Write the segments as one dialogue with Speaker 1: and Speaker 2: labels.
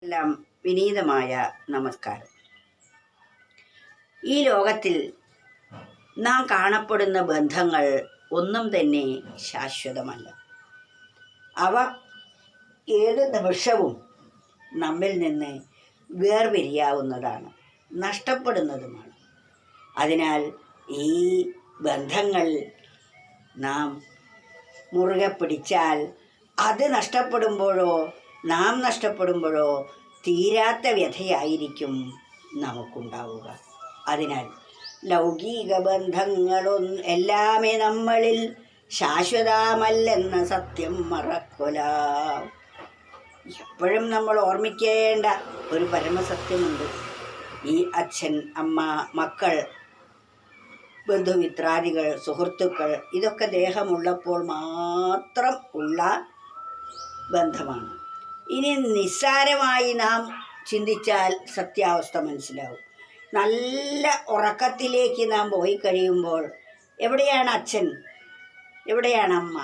Speaker 1: എല്ലാം വിനീതമായ നമസ്കാരം. ഈ ലോകത്തിൽ നാം കാണപ്പെടുന്ന ബന്ധങ്ങൾ ഒന്നും തന്നെ ശാശ്വതമല്ല. അവ ഏത് നിമിഷവും നമ്മിൽ നിന്ന് വേർപിരിയാവുന്നതാണ്, നഷ്ടപ്പെടുന്നതുമാണ്. അതിനാൽ ഈ ബന്ധങ്ങൾ നാം മുറുകെ പിടിച്ചാൽ അത് നഷ്ടപ്പെടുമ്പോഴോ നാം നഷ്ടപ്പെടുമ്പോഴോ തീരാത്ത വ്യഥയായിരിക്കും നമുക്കുണ്ടാവുക. അതിനാൽ ലൗകിക എല്ലാമേ നമ്മളിൽ ശാശ്വതമല്ലെന്ന സത്യം മറക്കൊല. എപ്പോഴും നമ്മൾ ഓർമ്മിക്കേണ്ട ഒരു പരമസത്യമുണ്ട്. ഈ അച്ഛൻ, അമ്മ, മക്കൾ, ബന്ധുമിത്രാദികൾ, സുഹൃത്തുക്കൾ, ഇതൊക്കെ ദേഹമുള്ളപ്പോൾ മാത്രം ഉള്ള ബന്ധമാണ്. ഇനി നിസ്സാരമായി നാം ചിന്തിച്ചാൽ സത്യാവസ്ഥ മനസ്സിലാവും. നല്ല ഉറക്കത്തിലേക്ക് നാം പോയി കഴിയുമ്പോൾ എവിടെയാണ് അച്ഛൻ, എവിടെയാണ് അമ്മ,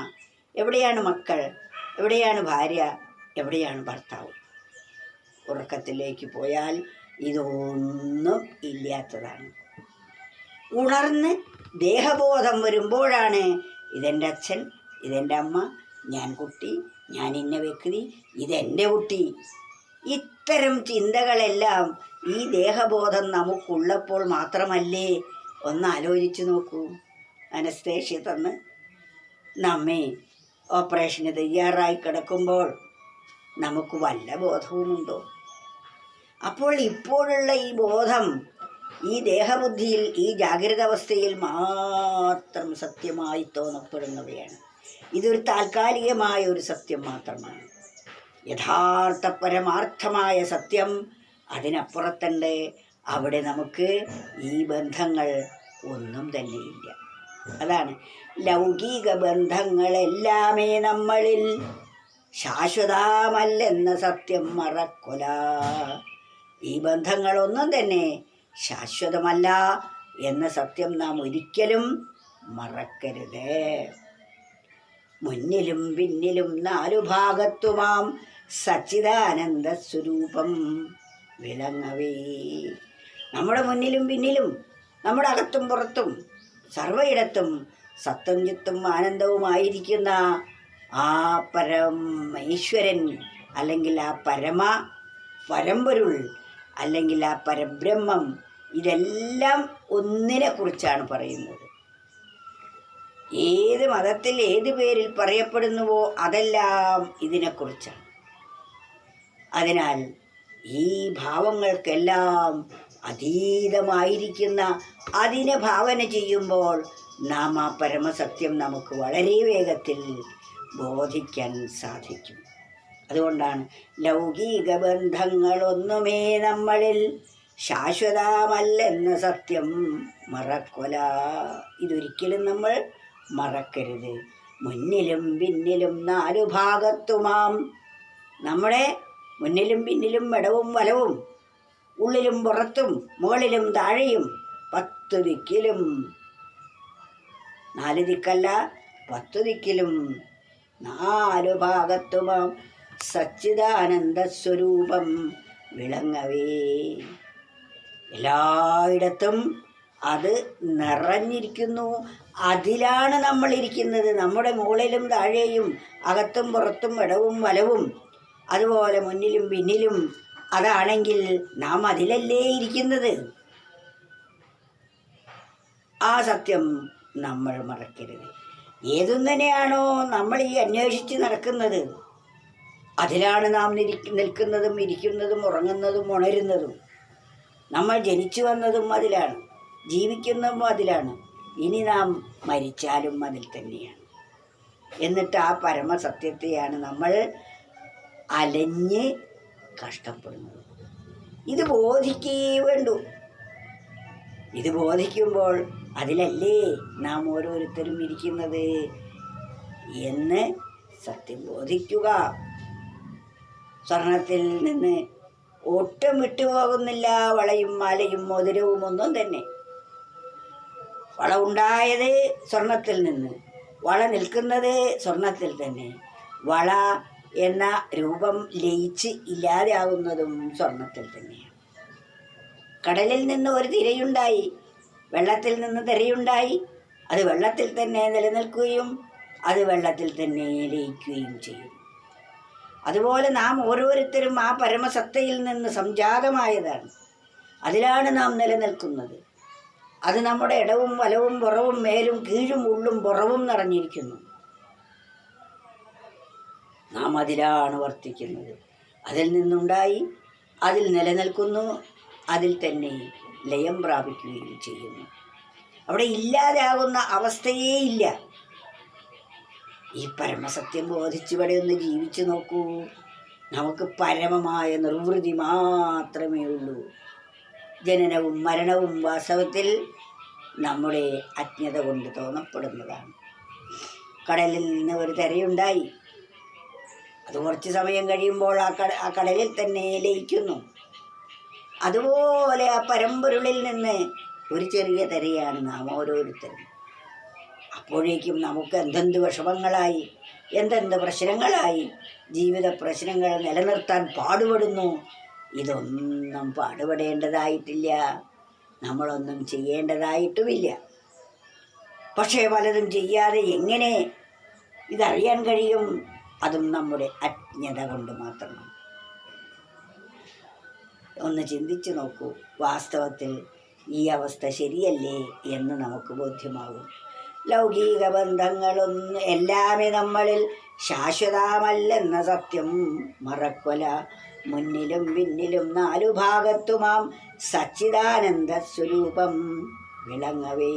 Speaker 1: എവിടെയാണ് മക്കൾ, എവിടെയാണ് ഭാര്യ, എവിടെയാണ് ഭർത്താവ്? ഉറക്കത്തിലേക്ക് പോയാൽ ഇതൊന്നും ഇല്ലാത്തതാണ്. ഉണർന്ന് ദേഹബോധം വരുമ്പോഴാണ് ഇതെൻ്റെ അച്ഛൻ, ഇതെൻ്റെ അമ്മ, ഞാൻ കുട്ടി, ഞാൻ ഇന്ന വ്യക്തി, ഇതെൻ്റെ കുട്ടി. ഇത്തരം ചിന്തകളെല്ലാം ഈ ദേഹബോധം നമുക്കുള്ളപ്പോൾ മാത്രമല്ലേ? ഒന്ന് ആലോചിച്ച് നോക്കൂ. അനസ്തേഷ്യ തന്ന് നമ്മെ ഓപ്പറേഷന് തയ്യാറായി കിടക്കുമ്പോൾ നമുക്ക് വല്ല ബോധവുമുണ്ടോ? അപ്പോൾ ഇപ്പോഴുള്ള ഈ ബോധം ഈ ദേഹബുദ്ധിയിൽ, ഈ ജാഗ്രത അവസ്ഥയിൽ മാത്രം സത്യമായി തോന്നപ്പെടുന്നവയാണ്. ഇതൊരു താൽക്കാലികമായ ഒരു സത്യം മാത്രമാണ്. യഥാർത്ഥ പരമാർത്ഥമായ സത്യം അതിനപ്പുറത്തുണ്ട്. അവിടെ നമുക്ക് ഈ ബന്ധങ്ങൾ ഒന്നും തന്നെയില്ല. അതാണ് ലൗകിക ബന്ധങ്ങളെല്ലാമേ നമ്മളിൽ ശാശ്വതമല്ലെന്ന സത്യം മറക്കൊല. ഈ ബന്ധങ്ങളൊന്നും തന്നെ ശാശ്വതമല്ല എന്ന സത്യം നാം ഒരിക്കലും മറക്കരുത്. മുന്നിലും പിന്നിലും നാലു ഭാഗത്തുമാം സച്ചിദാനന്ദ സ്വരൂപം വിളങ്ങവേ. നമ്മുടെ മുന്നിലും പിന്നിലും, നമ്മുടെ അകത്തും പുറത്തും സർവയിടത്തും സത്തും ചിത്തും ആനന്ദവുമായിരിക്കുന്ന ആ പരമേശ്വരൻ, അല്ലെങ്കിൽ ആ പരമ്പൊരുൾ, അല്ലെങ്കിൽ ആ പരബ്രഹ്മം, ഇതെല്ലാം ഒന്നിനെ കുറിച്ചാണ് പറയുന്നത്. ഏത് മതത്തിൽ ഏത് പേരിൽ പറയപ്പെടുന്നുവോ അതെല്ലാം ഇതിനെക്കുറിച്ചാണ്. അതിനാൽ ഈ ഭാവങ്ങൾക്കെല്ലാം അതീതമായിരിക്കുന്ന അതിനെ ഭാവന ചെയ്യുമ്പോൾ നാം ആ പരമസത്യം നമുക്ക് വളരെ വേഗത്തിൽ ബോധിക്കാൻ സാധിക്കും. അതുകൊണ്ടാണ് ലൗകിക ബന്ധങ്ങളൊന്നുമേ നമ്മളിൽ ശാശ്വതമല്ലെന്ന സത്യം മറക്കൊല. ഇതൊരിക്കലും നമ്മൾ മറക്കരുത്. മുന്നിലും പിന്നിലും നാലു ഭാഗത്തുമാം, നമ്മുടെ മുന്നിലും പിന്നിലും ഇടവും വലവും, ഉള്ളിലും പുറത്തും, മുകളിലും താഴെയും, 10 ദിക്കിലും, 4 ദിക്കല്ല 10 ദിക്കിലും, 4 ഭാഗത്തുമാം സച്ചിദാനന്ദ സ്വരൂപം വിളങ്ങവേ. എല്ലായിടത്തും അത് നിറഞ്ഞിരിക്കുന്നു. അതിലാണ് നമ്മളിരിക്കുന്നത്. നമ്മുടെ മുകളിലും താഴെയും, അകത്തും പുറത്തും, ഇടവും വലവും, അതുപോലെ മുന്നിലും പിന്നിലും. അതാണെങ്കിൽ നാം അതിലല്ലേ ഇരിക്കുന്നത്. ആ സത്യം നമ്മൾ മറക്കരുത്. ഏതൊന്നിനെയാണോ നമ്മൾ ഈ അന്വേഷിച്ച് നടക്കുന്നത്, അതിലാണ് നാം നിൽക്കുന്നതും ഇരിക്കുന്നതും ഉറങ്ങുന്നതും ഉണരുന്നതും. നമ്മൾ ജനിച്ചു വന്നതും അതിലാണ്, ജീവിക്കുന്നതും അതിലാണ്, ഇനി നാം മരിച്ചാലും അതിൽ തന്നെയാണ്. എന്നിട്ട് ആ പരമസത്യത്തെയാണ് നമ്മൾ അലഞ്ഞ് കഷ്ടപ്പെടുന്നത്. ഇത് ബോധിക്കേ വേണ്ടൂ. ഇത് ബോധിക്കുമ്പോൾ അതിലല്ലേ നാം ഓരോരുത്തരും ഇരിക്കുന്നത് എന്ന് സത്യം ബോധിക്കുക. സ്വർണത്തിൽ നിന്ന് ഒട്ടും വിട്ടുപോകുന്നില്ല വളയും മാലയും മോതിരവും ഒന്നും തന്നെ. വള ഉണ്ടായത് സ്വർണത്തിൽ നിന്ന്, വള നിൽക്കുന്നത് സ്വർണത്തിൽ തന്നെ. വള എന്ന രൂപം ലയിച്ച് ഇല്ലാതെയാവുന്നതും സ്വർണത്തിൽ തന്നെയാണ്. കടലിൽ നിന്ന് ഒരു തിരയുണ്ടായി, വെള്ളത്തിൽ നിന്ന് തിരയുണ്ടായി, അത് വെള്ളത്തിൽ തന്നെ നിലനിൽക്കുകയും അത് വെള്ളത്തിൽ തന്നെ ലയിക്കുകയും ചെയ്യും. അതുപോലെ നാം ഓരോരുത്തരും ആ പരമസത്തയിൽ നിന്ന് സംജാതമായതാണ്. അതിലാണ് നാം നിലനിൽക്കുന്നത്. അത് നമ്മുടെ ഇടവും വലവും പുറവും മേലും കീഴും ഉള്ളും പുറവും നിറഞ്ഞിരിക്കുന്നു. നാം അതിലാണ് വർത്തിക്കുന്നത്. അതിൽ നിന്നുണ്ടായി, അതിൽ നിലനിൽക്കുന്നു, അതിൽ തന്നെ ലയം പ്രാപിക്കുകയും ചെയ്യുന്നു. അവിടെ ഇല്ലാതാകുന്ന അവസ്ഥയേ ഇല്ല. ഈ പരമസത്യം ബോധിച്ചിവിടെ ഒന്ന് ജീവിച്ചു നോക്കൂ. നമുക്ക് പരമമായ നിർവൃതി മാത്രമേ ഉള്ളൂ. ജനനവും മരണവും വാസ്തവത്തിൽ നമ്മുടെ അജ്ഞത കൊണ്ട് തോന്നപ്പെടുന്നതാണ്. കടലിൽ നിന്ന് ഒരു തിരയുണ്ടായി, അത് കുറച്ച് സമയം കഴിയുമ്പോൾ ആ കടലിൽ തന്നെ ലയിക്കുന്നു. അതുപോലെ ആ പരമ്പൊരുളിൽ നിന്ന് ഒരു ചെറിയ തിരയാണ് നാം ഓരോരുത്തരും. അപ്പോഴേക്കും നമുക്ക് എന്തെന്ത് വിഷമങ്ങളായി, എന്തെന്ത് പ്രശ്നങ്ങളായി, ജീവിത പ്രശ്നങ്ങൾ നിലനിർത്താൻ പാടുപെടുന്നു. ഇതൊന്നും പാടുപെടേണ്ടതായിട്ടില്ല, നമ്മളൊന്നും ചെയ്യേണ്ടതായിട്ടുമില്ല. പക്ഷേ പലതും ചെയ്യാതെ എങ്ങനെ ഇതറിയാൻ കഴിയും? അതും നമ്മുടെ അജ്ഞത കൊണ്ട് മാത്രമാണ്. ഒന്ന് ചിന്തിച്ചു നോക്കൂ. വാസ്തവത്തിൽ ഈ അവസ്ഥ ശരിയല്ലേ എന്ന് നമുക്ക് ബോധ്യമാകും. ലൗകിക ബന്ധങ്ങളൊന്നും എല്ലാമേ നമ്മളിൽ ശാശ്വതമല്ലെന്ന സത്യം മറക്കൊല. മുന്നിലും പിന്നിലും നാലു ഭാഗത്തുമാം സച്ചിദാനന്ദ സ്വരൂപം വിളങ്ങവേ.